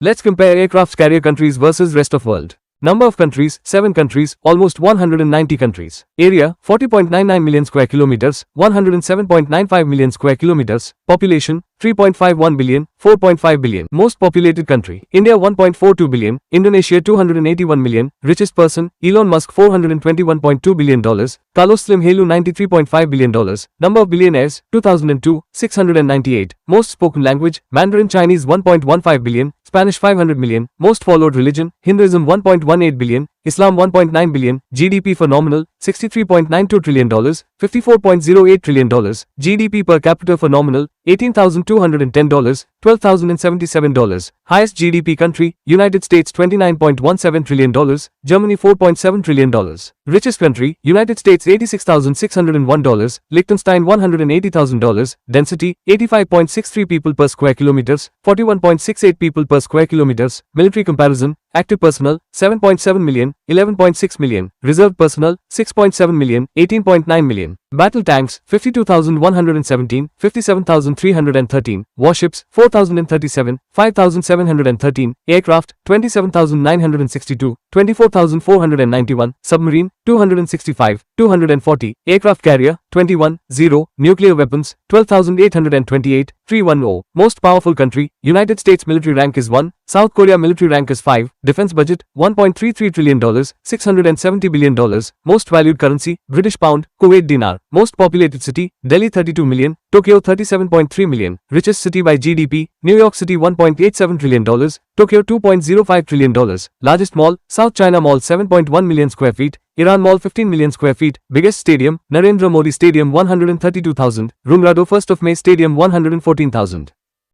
Let's compare aircraft carrier countries versus rest of world. Number of countries, 7 countries, almost 190 countries. Area, 40.99 million square kilometers, 107.95 million square kilometers. Population, 3.51 billion, 4.5 billion. Most populated country, India 1.42 billion, Indonesia 281 million. Richest person, Elon Musk $421.2 billion, Carlos Slim Helu $93.5 billion. Number of billionaires, 2002, 698. Most spoken language, Mandarin Chinese 1.15 billion, Spanish 500 million. Most followed religion, Hinduism 1.18 billion, Islam 1.9 billion. GDP phenomenal, $63.92 trillion, $54.08 trillion. GDP per capita phenomenal, $18,210, $12,077. Highest GDP country, United States $29.17 trillion, Germany $4.7 trillion. Richest country, United States $86,601, Liechtenstein $180,000. Density, 85.63 people per square kilometers, 41.68 people per square kilometers. Military comparison, active personnel, 7.7 million, 11.6 million. Reserve personnel, 6.7 million, 18.9 million. Battle tanks, 52,117, 57,313. Warships, 4,037, 5,713. Aircraft, 27,962, 24,491. Submarine, 265, 240. Aircraft carrier, 21, 0. Nuclear weapons, 12,828, 310. Most powerful country, United States military rank is 1, South Korea military rank is 5. Defense budget, $1.33 trillion, $670 billion. Most valued currency, British pound, Kuwait dinar. Most populated city, Delhi 32 million, Tokyo 37.3 million. Richest city by GDP, New York City $1.87 trillion, Tokyo $2.05 trillion. Largest mall, South China Mall 7.1 million square feet, Iran Mall 15 million square feet. Biggest stadium, Narendra Modi Stadium 132,000, Rumrado 1st of May Stadium 114,000.